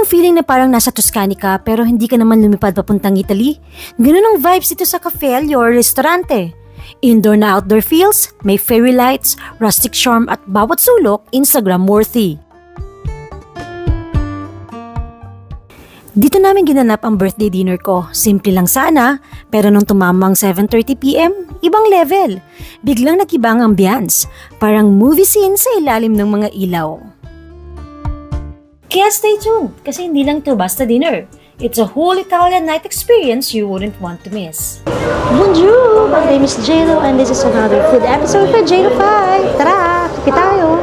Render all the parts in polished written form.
yung feeling na parang nasa Tuscany ka pero hindi ka naman lumipad papuntang Italy? Ganun ang vibes dito sa cafe or restaurante. Indoor na outdoor feels, may fairy lights, rustic charm at bawat sulok Instagram worthy. Dito namin ginanap ang birthday dinner ko. Simple lang sana, pero nung tumamang 7:30 PM, ibang level. Biglang nag-iba ang ambience, parang movie scene sa ilalim ng mga ilaw. Kaya stay tuned, kasi hindi lang to basta dinner. It's a whole Italian night experience you wouldn't want to miss. Bonjour! My name is JLo and this is another food episode for JLo 5. Tara! Kapi tayo!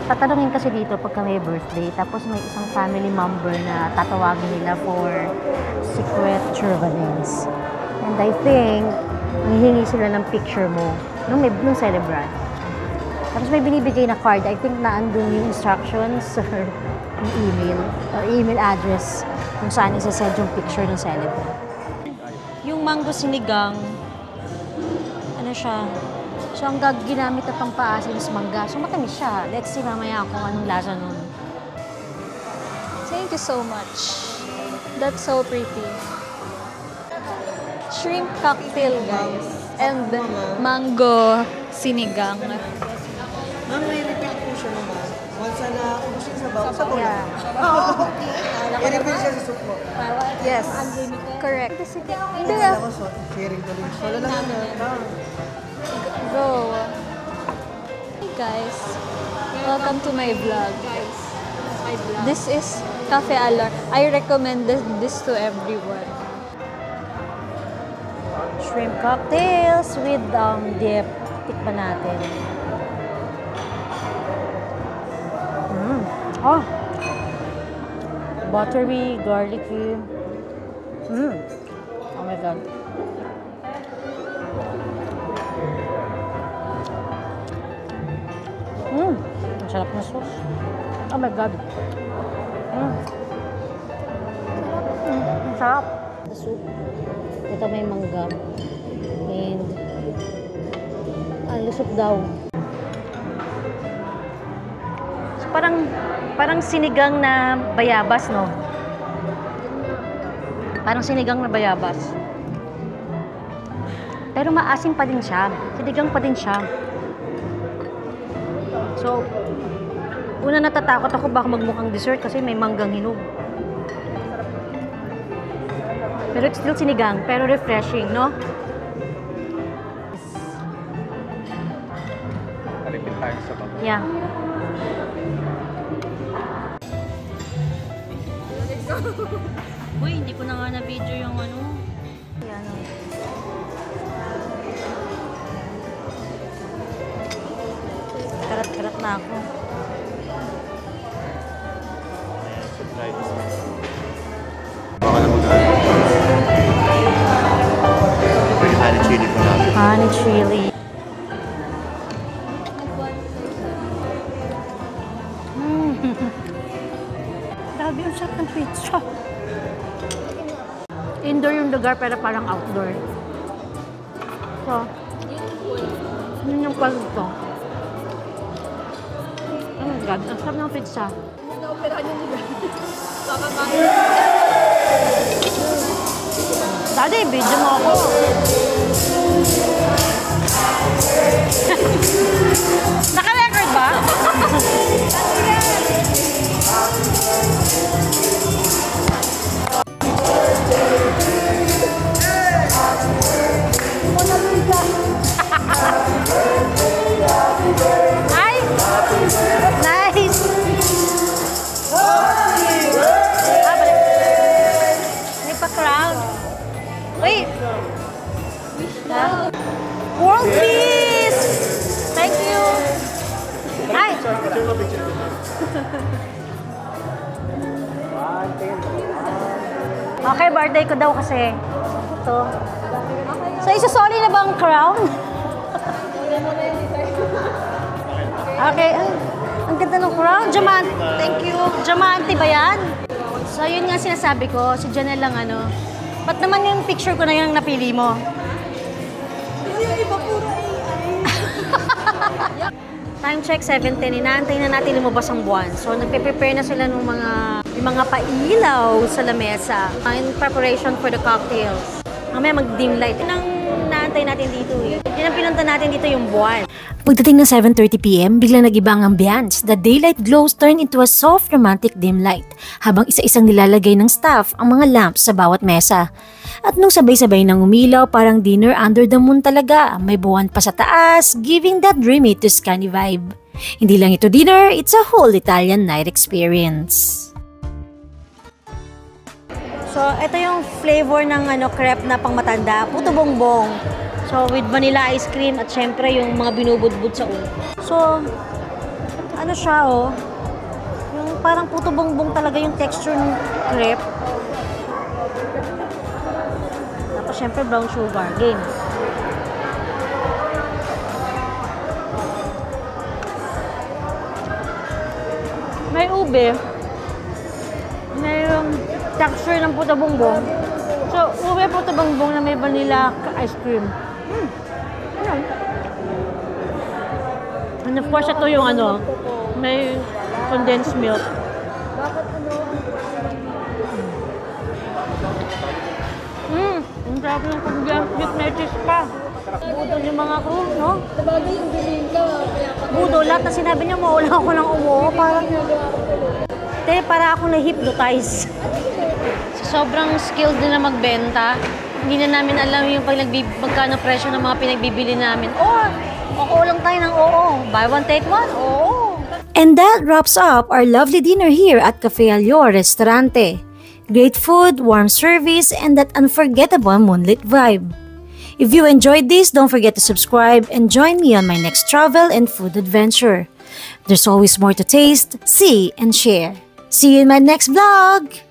Tatanungin kasi dito pagka may birthday, tapos may isang family member na tatawagin nila for secret surveillance. And I think, hihingi sila ng picture mo nung celebrant. Tapos may binibigay na card. I think naandun yung instructions or yung email or email address kung saan isa-send yung picture ng celebrant. Yung mango sinigang, ano siya? So, ang ginamit na pampaasin is mangga. So, matamis siya. Let's see mamaya kung anong lasa nun. Thank you so much. That's so pretty. Shrimp cocktail, guys. And mango sinigang. Ma'am, may refill po siya naman. Once na ubusin sa bawa, sa bawa. Yeah. I-refill siya sa soup mo. Yes. Correct. Hindi Alam ko, sharing to rin. Wala lang na. Go. Hey guys, welcome to my vlog. This is Cafe Allure. I recommend this to everyone. Shrimp cocktails with dip. Tikman natin. Oh! Buttery, garlicky. Oh my God. Ang sarap na sauce. Oh my God. Ang sarap. The soup. Ito may mangga. And lusok daw. So, parang sinigang na bayabas, no? Parang sinigang na bayabas. Pero maasim pa din siya. Sinigang pa din siya. So, una natatakot ako baka magmukhang dessert kasi may manggang hinog. Pero it's still sinigang, pero refreshing, no? Alipin tayo sa baba. Yeah. Uy, hindi ko na nga na-video yung ano. Yan, o. Karat-karat na ako. Ayan, should try this one. Baka na mag-ano. May honey chili po namin. Honey chili. Grabe yung sarap ng pizza. Indoor yung lugar pero parang outdoor. So, yun yung kwalito. Oh my God, ang sarap ng pizza. Daddy, video mo ako. Naka-record ba? Okay, birthday ko daw kasi. Ito. So, isusoli na ba ang crown? Okay. Ang ganda ng crown. Diamante. Thank you. Diamante ba yan? So, yun nga sinasabi ko. Si Janelle lang ano. Ba't naman yung picture ko na yung napili mo? Yung iba puro AI. Time check, 7:10. Inaantay na natin lumabas ang buwan. So, nagpe-prepare na sila ng mga pailaw sa lamesa in preparation for the cocktails. Mamaya mag-dim light. Yun ang naantay natin dito eh. Yun ang pinunta natin dito yung buwan. Pagdating ng 7:30 PM, biglang nag-iba ang ambience. The daylight glows turn into a soft romantic dim light habang isa-isang nilalagay ng staff ang mga lamps sa bawat mesa. At nung sabay-sabay nang umilaw, parang dinner under the moon talaga. May buwan pa sa taas, giving that dreamy Tuscany vibe. Hindi lang ito dinner, it's a whole Italian night experience. So, ito yung flavor ng crepe na pangmatanda, puto bongbong. So, with vanilla ice cream at syempre yung mga binubudbud sa ulo. So, ano siya oh, yung parang puto bongbong talaga yung texture ng crepe. Tapos syempre brown sugar, game. May ube. May texture ng puto bongbong. So, ube puto bongbong na may vanilla ice cream. Ayan. And of course, ito yung may condensed milk. Ang sarap ng condensed milk, may cheese pa. Budol yung mga crew, no? Sabagay yung bilinga. Budol, lahat na sinabi niya, mawala ako ng umuho. Para ako na-hypnotize. Sobrang skilled din na magbenta. Hindi na namin alam yung magkano presyo ng mga pinagbibili namin. Oo lang tayo ng oo. Buy one, take one. Oo. And that wraps up our lovely dinner here at Cafe Alior Restaurante. Great food, warm service, and that unforgettable moonlit vibe. If you enjoyed this, don't forget to subscribe and join me on my next travel and food adventure. There's always more to taste, see, and share. See you in my next vlog!